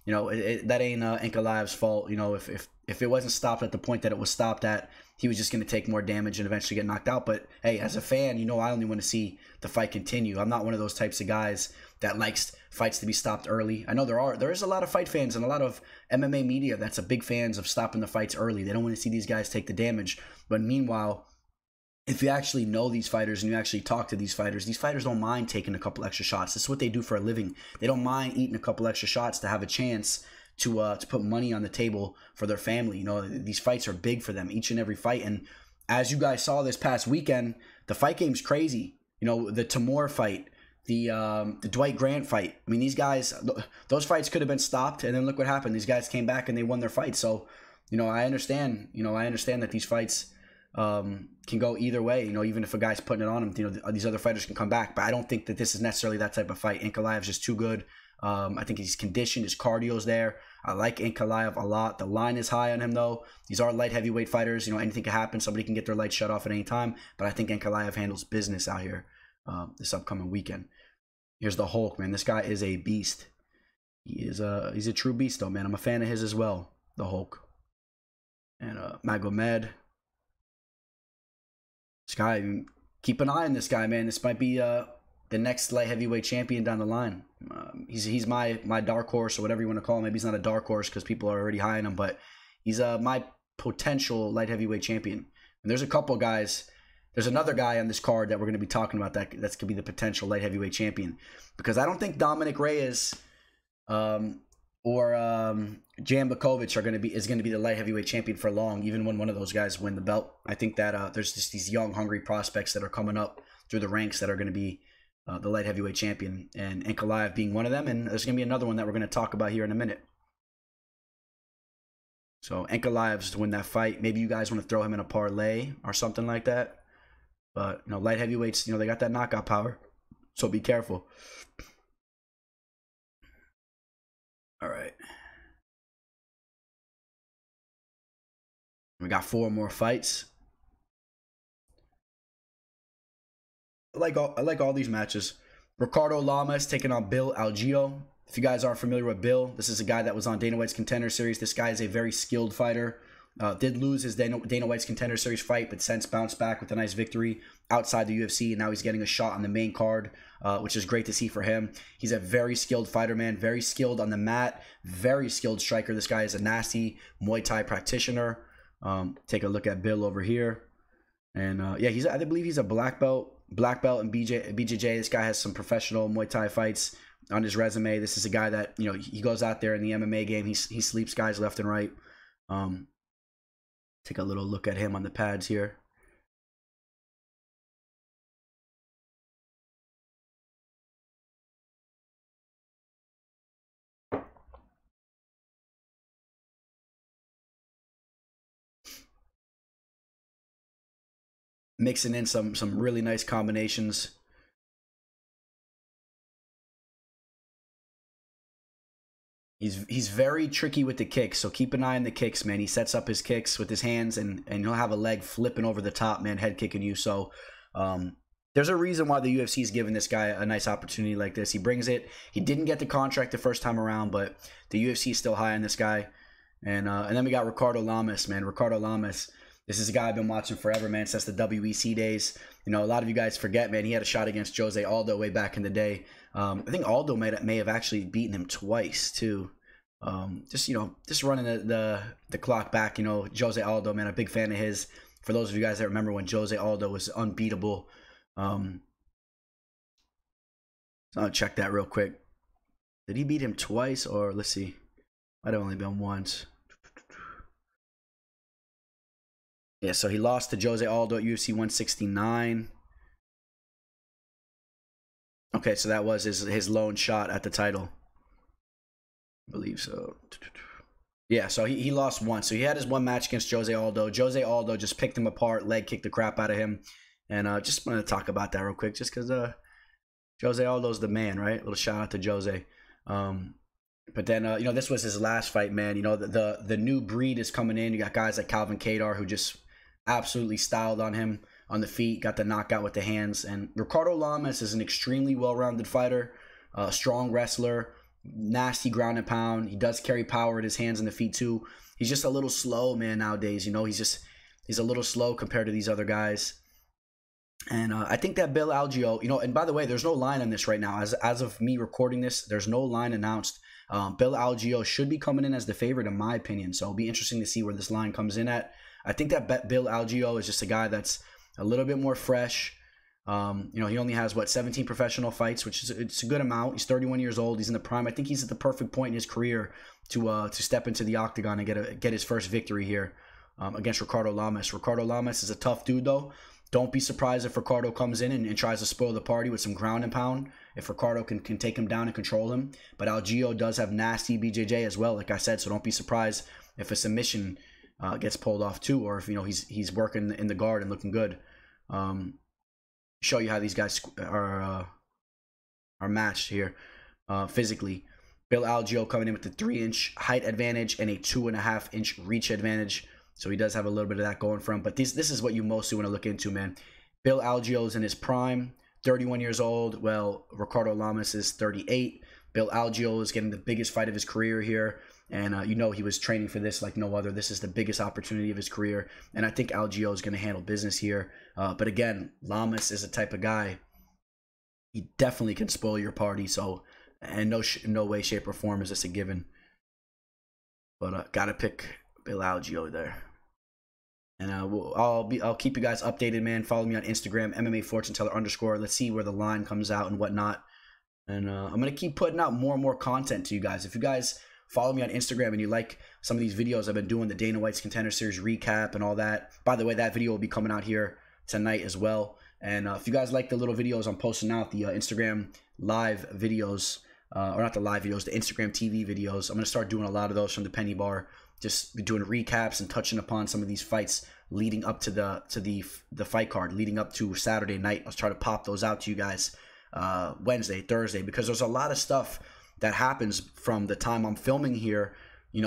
you know, that ain't Ankalaev's fault. You know, if it wasn't stopped at the point that it was stopped at, he was just going to take more damage and eventually get knocked out. But, hey, as a fan, you know, I only want to see the fight continue. I'm not one of those types of guys that likes fights to be stopped early. I know there is a lot of fight fans and a lot of MMA media that's a big fans of stopping the fights early. They don't want to see these guys take the damage. But meanwhile, if you actually know these fighters and you actually talk to these fighters don't mind taking a couple extra shots. This is what they do for a living. They don't mind eating a couple extra shots to have a chance to put money on the table for their family. You know, these fights are big for them, each and every fight. And as you guys saw this past weekend, the fight game's crazy. You know, the Timur fight, the Dwight Grant fight. I mean, these guys, those fights could have been stopped, and then look what happened. These guys came back and they won their fight. So, you know, I understand that these fights can go either way. You know, even if a guy's putting it on him, you know, these other fighters can come back. But I don't think that this is necessarily that type of fight. Ankalaev's just too good. I think he's conditioned. His cardio's there. I like Ankalaev a lot. The line is high on him, though. These are light heavyweight fighters. You know, anything can happen. Somebody can get their lights shut off at any time. But I think Ankalaev handles business out here this upcoming weekend. Here's the Hulk, man. This guy is a beast. He's a true beast, though, man. I'm a fan of his as well, the Hulk. And Magomed. This guy, keep an eye on this guy, man. This might be the next light heavyweight champion down the line. He's my dark horse, or whatever you want to call him. Maybe he's not a dark horse because people are already high on him, but he's my potential light heavyweight champion. And there's a couple guys. There's another guy on this card that we're going to be talking about that's could be the potential light heavyweight champion, because I don't think Dominic Reyes or Jambakovic is going to be the light heavyweight champion for long, even when one of those guys win the belt. I think that there's just these young, hungry prospects that are coming up through the ranks that are going to be the light heavyweight champion, and Ankalaev being one of them, and there's going to be another one that we're going to talk about here in a minute. So Ankalaev's to win that fight. Maybe you guys want to throw him in a parlay or something like that. But, you know, light heavyweights, you know, they got that knockout power, so be careful. All right. We got 4 more fights. I like all these matches. Ricardo Llamas taking on Bill Algeo. If you guys aren't familiar with Bill, this is a guy that was on Dana White's Contender Series. This guy is a very skilled fighter. Did lose his Dana White's Contender Series fight, but since bounced back with a nice victory outside the UFC, and now he's getting a shot on the main card, which is great to see for him. He's a very skilled fighter, man. Very skilled on the mat. Very skilled striker. This guy is a nasty Muay Thai practitioner. Take a look at Bill over here. And yeah, I believe he's a black belt in BJJ. This guy has some professional Muay Thai fights on his resume. This is a guy that, you know, he goes out there in the MMA game. He sleeps guys left and right. Take a little look at him on the pads here. Mixing in some really nice combinations. He's very tricky with the kicks, so keep an eye on the kicks, man. He sets up his kicks with his hands, and he'll have a leg flipping over the top, man, head kicking you. So there's a reason why the UFC is giving this guy a nice opportunity like this. He brings it. He didn't get the contract the first time around, but the UFC is still high on this guy. And then we got Ricardo Llamas, man. Ricardo Llamas. This is a guy I've been watching forever, man, since the WEC days. You know, a lot of you guys forget, man, he had a shot against Jose Aldo way back in the day. I think Aldo may have actually beaten him twice, too. Just running the clock back, you know, Jose Aldo, man, a big fan of his. For those of you guys that remember when Jose Aldo was unbeatable. So I'll check that real quick. Did he beat him twice, or let's see. Might have only been once. Yeah, so he lost to Jose Aldo at UFC 169. Okay, so that was his lone shot at the title. I believe so. Yeah, so he lost once. So he had his one match against Jose Aldo. Jose Aldo just picked him apart, leg kicked the crap out of him. And just wanted to talk about that real quick, just because Jose Aldo's the man, right? A little shout out to Jose. But then, this was his last fight, man. The new breed is coming in. You got guys like Calvin Kadar who just absolutely styled on him on the feet, got the knockout with the hands. And Ricardo Llamas is an extremely well-rounded fighter, strong wrestler, nasty ground and pound. He does carry power in his hands and the feet too. He's just a little slow, man, nowadays. He's a little slow compared to these other guys. And I think that Bill Algeo, and by the way, there's no line on this right now. As of me recording this, there's no line announced. Bill Algeo should be coming in as the favorite, in my opinion. So it'll be interesting to see where this line comes in at. I think that Bill Algeo is just a guy that's a little bit more fresh. He only has 17 professional fights, which is it's a good amount. He's 31 years old. He's in the prime. I think he's at the perfect point in his career to step into the octagon and get his first victory here against Ricardo Llamas. Ricardo Llamas is a tough dude, though. Don't be surprised if Ricardo comes in and tries to spoil the party with some ground and pound. If Ricardo can take him down and control him. But Algeo does have nasty BJJ as well, like I said. So don't be surprised if a submission gets pulled off too, or if he's working in the guard and looking good. Show you how these guys are matched here physically. Bill Algeo coming in with the 3-inch height advantage and a 2.5-inch reach advantage. So he does have a little bit of that going for him. But this is what you mostly want to look into, man. Bill Algeo is in his prime, 31 years old. Well, Ricardo Llamas is 38. Bill Algeo is getting the biggest fight of his career here. And he was training for this like no other. This is the biggest opportunity of his career. And I think Algeo is going to handle business here. But again, Lamas is a type of guy. He definitely can spoil your party. So, and no way, shape, or form is this a given. But got to pick Bill Algeo there. And I'll keep you guys updated, man. Follow me on Instagram, MMA Fortune Teller _. Let's see where the line comes out and whatnot. And I'm going to keep putting out more and more content to you guys. If you guys follow me on Instagram and you like some of these videos I've been doing, the Dana White's Contender Series recap and all that. By the way, that video will be coming out here tonight as well. And if you guys like the little videos I'm posting out, the Instagram live videos, or not the live videos, the Instagram TV videos, I'm going to start doing a lot of those from the Penny Bar. Just be doing recaps and touching upon some of these fights leading up to the fight card, leading up to Saturday night. I'll try to pop those out to you guys Wednesday, Thursday, because there's a lot of stuff that happens from the time I'm filming here,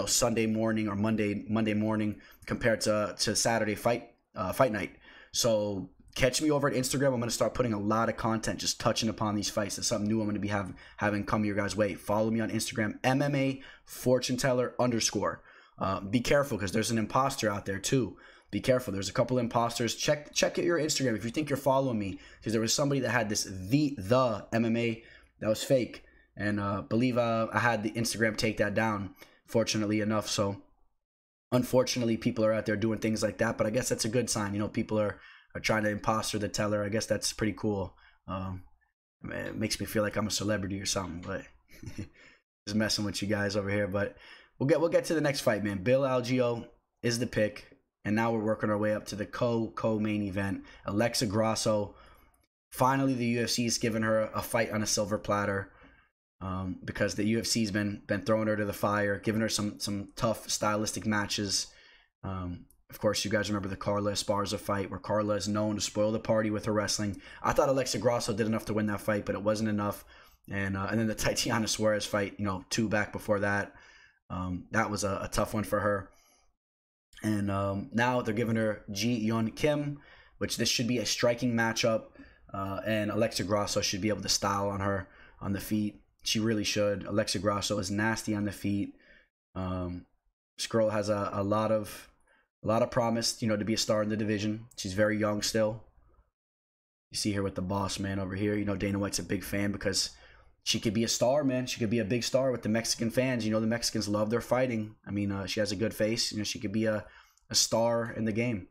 Sunday morning or Monday morning compared to Saturday fight night. So catch me over at Instagram. I'm going to start putting a lot of content just touching upon these fights. It's something new I'm going to be having come your guys' way. Follow me on Instagram, MMA Fortune Teller _. Be careful because there's an imposter out there too. Be careful. There's a couple imposters. Check at your Instagram if you think you're following me, because there was somebody that had this the MMA that was fake, and believe I had the Instagram take that down. Fortunately enough, so unfortunately people are out there doing things like that. But I guess that's a good sign. People are trying to imposter the teller. I guess that's pretty cool. It makes me feel like I'm a celebrity or something. But just messing with you guys over here. But We'll get to the next fight, man. Bill Algeo is the pick, and now we're working our way up to the co-main event. Alexa Grasso. Finally, the UFC's given her a fight on a silver platter, because the UFC's been throwing her to the fire, giving her some tough stylistic matches. Of course, you guys remember the Carla Esparza fight, where Carla is known to spoil the party with her wrestling. I thought Alexa Grasso did enough to win that fight, but it wasn't enough. And then the Tatiana Suarez fight, 2 back before that. That was a tough one for her. And now they're giving her Yeon Kim, which this should be a striking matchup. And Alexa Grasso should be able to style on her on the feet. She really should. Alexa Grasso is nasty on the feet. This girl has a lot of promise, to be a star in the division. She's very young still. You see her with the boss man over here. Dana White's a big fan because she could be a star, man. She could be a big star with the Mexican fans. The Mexicans love their fighting. I mean, she has a good face. She could be a star in the game.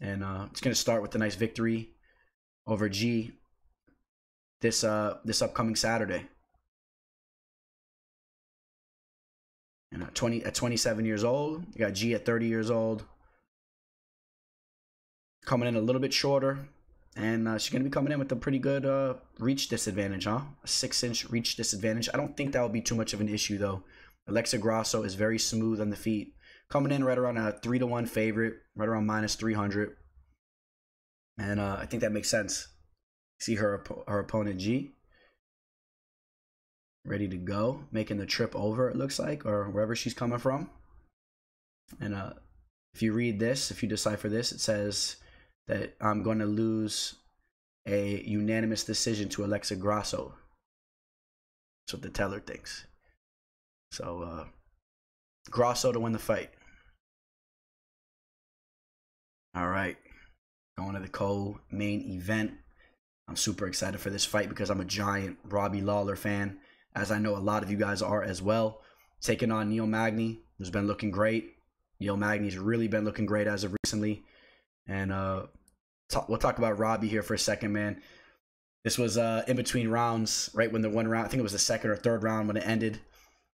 And it's going to start with a nice victory over G this upcoming Saturday. And at 27 years old, you got G at 30 years old. Coming in a little bit shorter. And she's going to be coming in with a pretty good reach disadvantage, huh? A 6-inch reach disadvantage. I don't think that will be too much of an issue, though. Alexa Grasso is very smooth on the feet. Coming in right around a 3-1 favorite, right around minus 300. And I think that makes sense. See her opponent G. Ready to go. Making the trip over, it looks like, or wherever she's coming from. And if you read this, if you decipher this, it says that I'm going to lose a unanimous decision to Alexa Grasso. That's what the teller thinks. So, Grasso to win the fight. All right. Going to the co-main event. I'm super excited for this fight because I'm a giant Robbie Lawler fan, as I know a lot of you guys are as well. Taking on Magny, who's been looking great. Magny's really been looking great as of recently. And we'll talk about Robbie here for a second, man. This was in between rounds, right when the one round, I think it was the second or third round when it ended.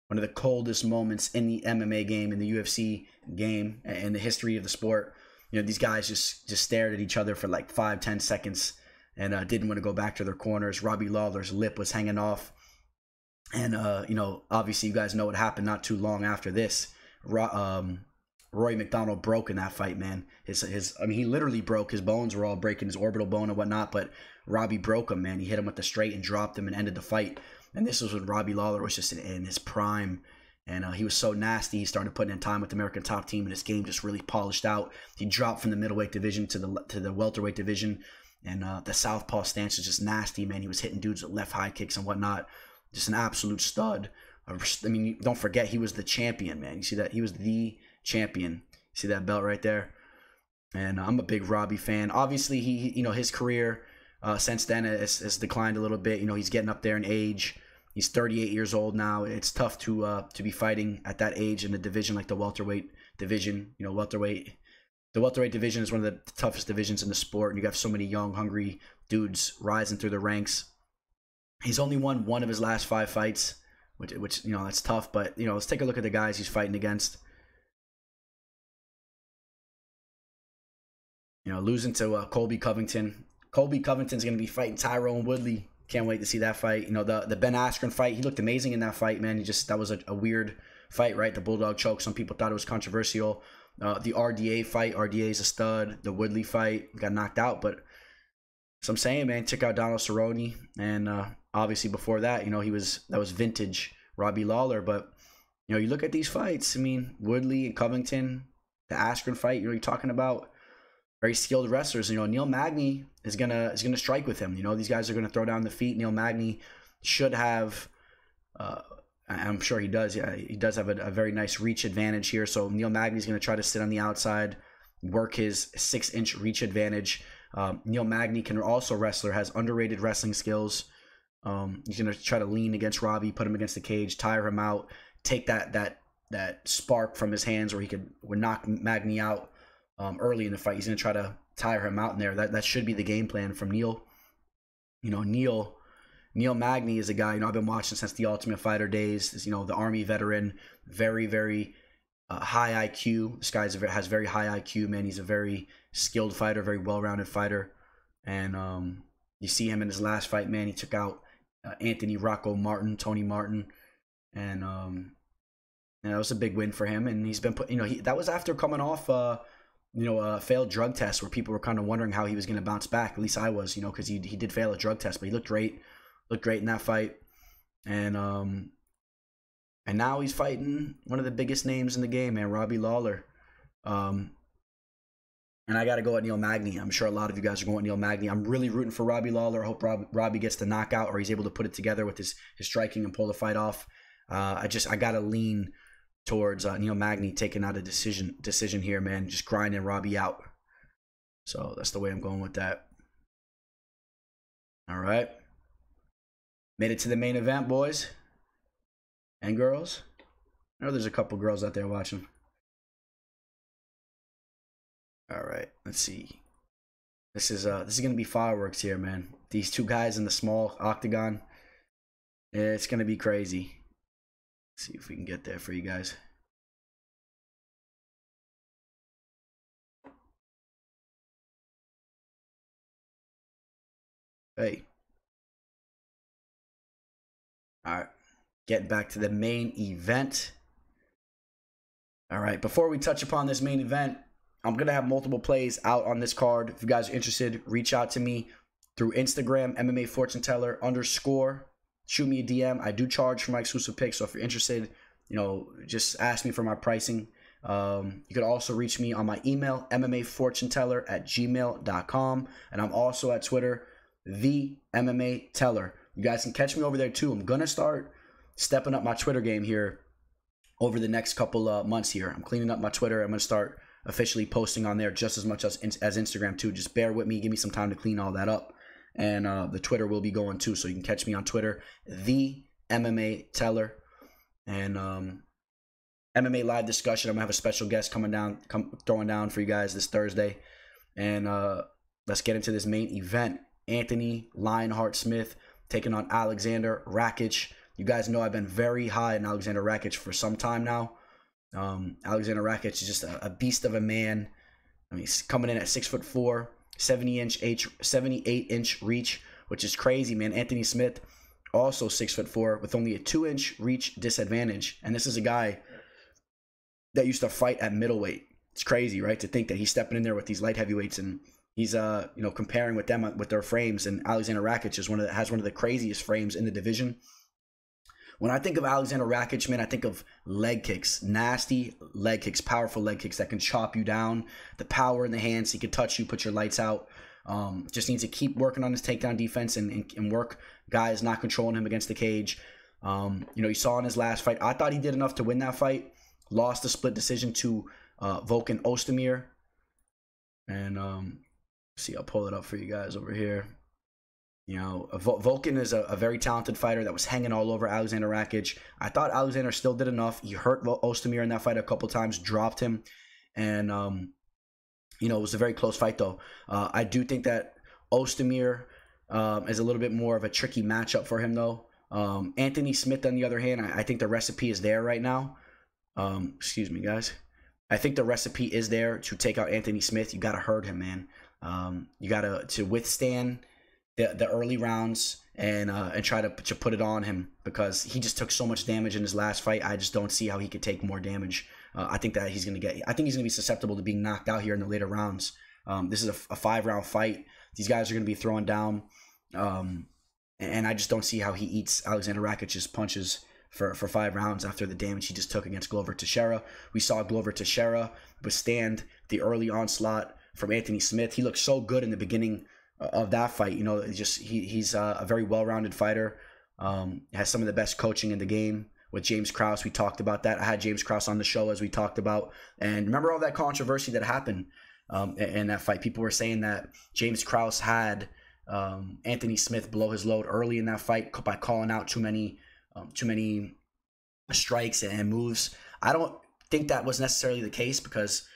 One of the coldest moments in the MMA game, in the UFC game, in the history of the sport. You know, these guys just stared at each other for like 5-10 seconds and didn't want to go back to their corners. Robbie Lawler's lip was hanging off. And, you know, obviously you guys know what happened not too long after this. Roy McDonald broke in that fight, man. I mean, he literally broke. His bones were all breaking, his orbital bone and whatnot, but Robbie broke him, man. He hit him with the straight and dropped him and ended the fight. And this was when Robbie Lawler was just in his prime. And he was so nasty. He started putting in time with the American Top Team, and his game just really polished out. He dropped from the middleweight division to the welterweight division, and the southpaw stance is just nasty, man. He was hitting dudes with left high kicks and whatnot. Just an absolute stud. I mean, don't forget, he was the champion, man. You see that? He was the champion. See that belt right there? And I'm a big Robbie fan. Obviously, his career since then has declined a little bit. You know, he's getting up there in age. He's 38 years old now. It's tough to be fighting at that age in a division like the welterweight division. You know, the welterweight division is one of the toughest divisions in the sport, and you have so many young, hungry dudes rising through the ranks. He's only won one of his last 5 fights, which you know, that's tough. But you know, let's take a look at the guys he's fighting against. You know, losing to Colby Covington. Colby Covington's going to be fighting Tyrone Woodley. Can't wait to see that fight. You know, the Ben Askren fight, he looked amazing in that fight, man. That was a weird fight, right? The Bulldog choke. Some people thought it was controversial. The RDA fight, RDA is a stud. The Woodley fight, got knocked out. But so I'm saying, man, check out Donald Cerrone. And obviously before that, you know, that was vintage Robbie Lawler. But, you know, you look at these fights, I mean, Woodley and Covington, the Askren fight, you know, you're talking about very skilled wrestlers. You know, Magny is gonna strike with him. You know, these guys are gonna throw down the feet. Magny should have, I'm sure he does. Yeah, he does have a very nice reach advantage here. So Magny's gonna try to sit on the outside, work his 6-inch reach advantage. Magny can also wrestler, has underrated wrestling skills. He's gonna try to lean against Robbie, put him against the cage, tire him out, take that spark from his hands where he would knock Magny out. Early in the fight, he's going to try to tire him out in there. That should be the game plan from Neil. You know, Neil Magny is a guy, you know, I've been watching since the Ultimate Fighter days. You know, the Army veteran, very, very high IQ. This guy has very high IQ, man. He's a very skilled fighter, very well-rounded fighter. And you see him in his last fight, man. He took out Anthony Rocco Martin, Tony Martin. And that was a big win for him. And he's been put, you know, that was after coming off a failed drug test where people were kind of wondering how he was going to bounce back. At least I was, you know, because he did fail a drug test, but he looked great in that fight. And now he's fighting one of the biggest names in the game, man, Robbie Lawler. And I got to go at Magny. I'm sure a lot of you guys are going at Magny. I'm really rooting for Robbie Lawler. I hope Robbie gets the knockout or he's able to put it together with his striking and pull the fight off. I got to lean towards Magny taking out a decision here, man. Just grinding Robbie out. So that's the way I'm going with that. All right. Made it to the main event, boys and girls. I know there's a couple girls out there watching. All right, let's see. This is gonna be fireworks here, man. These two guys in the small octagon. It's gonna be crazy. See if we can get there for you guys. Hey. All right. Getting back to the main event. All right, before we touch upon this main event, I'm going to have multiple plays out on this card. If you guys are interested, reach out to me through Instagram, MMA Fortune Teller _ shoot me a DM. I do charge for my exclusive picks, so if you're interested, you know, just ask me for my pricing. You could also reach me on my email, MMAFortuneTeller@gmail.com, and I'm also at Twitter, the MMA Teller. You guys can catch me over there too. I'm gonna start stepping up my Twitter game here over the next couple months here. I'm cleaning up my Twitter. I'm gonna start officially posting on there just as much as Instagram too. Just bear with me. Give me some time to clean all that up. And the Twitter will be going too, so you can catch me on Twitter, the MMA Teller. And MMA live discussion. I'm gonna have a special guest throwing down for you guys this Thursday. And let's get into this main event. Anthony Lionheart-Smith taking on Aleksander Rakic. You guys know I've been very high on Aleksander Rakic for some time now. Aleksander Rakic is just a beast of a man. I mean, he's coming in at 6'4", 78-inch reach, which is crazy, man. Anthony Smith, also 6'4", with only a 2-inch reach disadvantage. And this is a guy that used to fight at middleweight. It's crazy, right? To think that he's stepping in there with these light heavyweights and he's comparing with them with their frames. And Aleksander Rakic is has one of the craziest frames in the division. When I think of Aleksander Rakic, man, I think of leg kicks, nasty leg kicks, powerful leg kicks that can chop you down. The power in the hands, he can touch you, put your lights out. Just needs to keep working on his takedown defense and work guys not controlling him against the cage. You saw in his last fight, I thought he did enough to win that fight. Lost a split decision to Volkan Ozdemir. And see, I'll pull it up for you guys over here. Volkan is a very talented fighter that was hanging all over Aleksander Rakic. I thought Aleksander still did enough. He hurt Ozdemir in that fight a couple times, dropped him. And, it was a very close fight, though. I do think that Ozdemir is a little bit more of a tricky matchup for him, though. Anthony Smith, on the other hand, I think the recipe is there right now. Excuse me, guys. I think the recipe is there to take out Anthony Smith. You got to hurt him, man. You got to withstand the early rounds and try to put it on him, because he just took so much damage in his last fight. I just don't see how he could take more damage. I think he's gonna be susceptible to being knocked out here in the later rounds. This is a 5-round fight. These guys are gonna be throwing down, and I just don't see how he eats Aleksander Rakic's punches for 5 rounds after the damage he just took against Glover Teixeira. We saw Glover Teixeira withstand the early onslaught from Anthony Smith. He looked so good in the beginning of that fight. He's a very well-rounded fighter. Has some of the best coaching in the game. With James Krause, we talked about that. I had James Krause on the show, as we talked about. And remember all that controversy that happened in that fight? People were saying that James Krause had Anthony Smith blow his load early in that fight by calling out too many strikes and moves. I don't think that was necessarily the case, because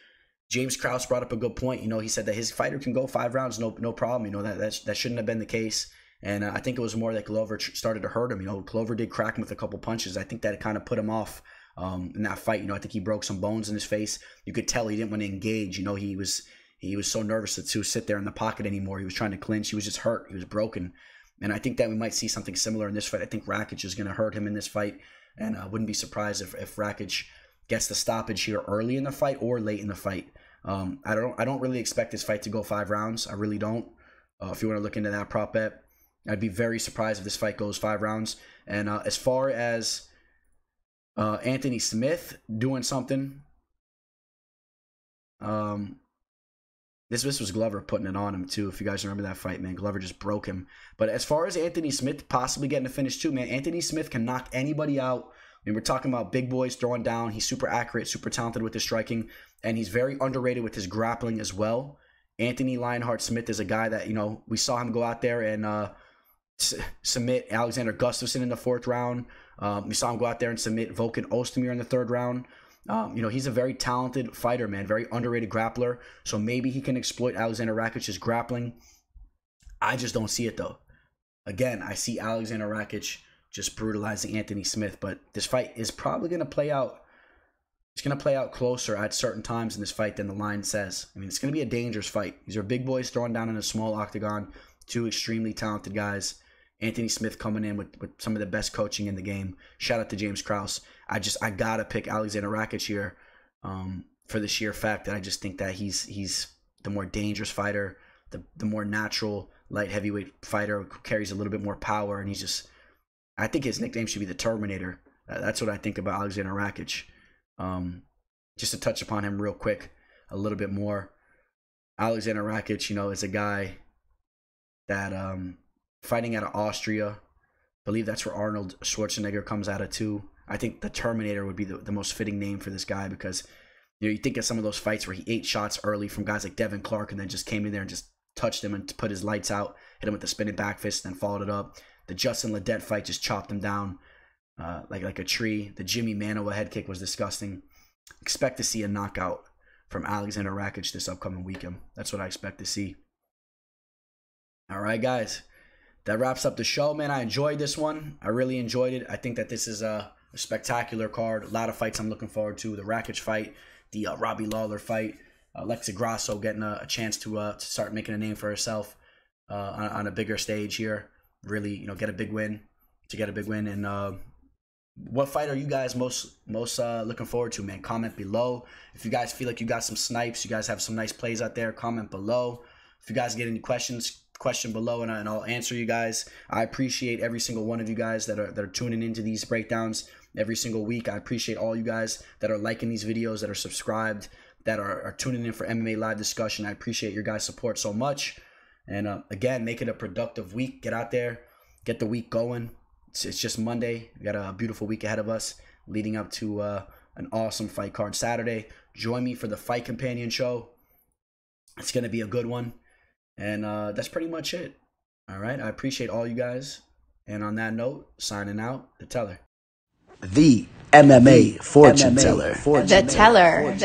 James Krause brought up a good point. He said that his fighter can go 5 rounds, no problem. That shouldn't have been the case. And I think it was more that Glover started to hurt him. Glover did crack him with a couple punches. I think that it kind of put him off in that fight. I think he broke some bones in his face. You could tell he didn't want to engage. He was so nervous to sit there in the pocket anymore. He was trying to clinch. He was just hurt. He was broken. And I think that we might see something similar in this fight. I think Rakic is going to hurt him in this fight. And I wouldn't be surprised if Rakic gets the stoppage here early in the fight or late in the fight. I don't really expect this fight to go 5 rounds. I really don't. If you want to look into that prop bet, I'd be very surprised if this fight goes 5 rounds. And as far as Anthony Smith doing something, this was Glover putting it on him too. If you guys remember that fight, man, Glover just broke him. But as far as Anthony Smith possibly getting a finish too, man, Anthony Smith can knock anybody out. I mean, we're talking about big boys throwing down. He's super accurate, super talented with his striking, and he's very underrated with his grappling as well. Anthony Lionheart-Smith is a guy that, we saw him go out there and submit Alexander Gustafsson in the 4th round. We saw him go out there and submit Volkan Ozdemir in the 3rd round. He's a very talented fighter, man, very underrated grappler. So maybe he can exploit Aleksander Rakic's grappling. I just don't see it, though. Again, I see Aleksander Rakic just brutalizing Anthony Smith, but this fight is probably going to play out. It's going to play out closer at certain times in this fight than the line says. I mean, it's going to be a dangerous fight. These are big boys throwing down in a small octagon. 2 extremely talented guys. Anthony Smith coming in with some of the best coaching in the game. Shout out to James Krause. I got to pick Aleksander Rakic here. for the sheer fact that I just think that he's the more dangerous fighter, the more natural light heavyweight fighter who carries a little bit more power, and I think his nickname should be the Terminator. That's what I think about Alexander Rakic. Just to touch upon him real quick a little bit more. Alexander Rakic, is a guy that fighting out of Austria. I believe that's where Arnold Schwarzenegger comes out of too. I think the Terminator would be the most fitting name for this guy because you think of some of those fights where he ate shots early from guys like Devin Clark and then just came in there and just touched him and put his lights out, hit him with the spinning back fist, and then followed it up. The Justin Ledette fight just chopped him down like a tree. The Jimmy Manoa head kick was disgusting. Expect to see a knockout from Alexander Rakic this upcoming weekend. That's what I expect to see. All right, guys. That wraps up the show, man. I enjoyed this one. I really enjoyed it. I think that this is a spectacular card. A lot of fights I'm looking forward to. The Rakic fight, the Robbie Lawler fight, Alexa Grasso getting a chance to start making a name for herself on a bigger stage here. Really, get a big win. And what fight are you guys most looking forward to, man? Comment below. If you guys feel like you got some snipes, you guys have some nice plays out there, comment below. If you guys get any questions, question below, and I'll answer you guys. I appreciate every single one of you guys that are tuning into these breakdowns every single week. I appreciate all you guys that are liking these videos, that are subscribed, that are tuning in for MMA live discussion. I appreciate your guys' support so much. And again, make it a productive week. Get out there, get the week going. It's just Monday. We got a beautiful week ahead of us leading up to an awesome fight card Saturday. Join me for the Fight Companion show. It's going to be a good one. And that's pretty much it. All right. I appreciate all you guys. And on that note, signing out, The Teller. The MMA fortune teller. The teller.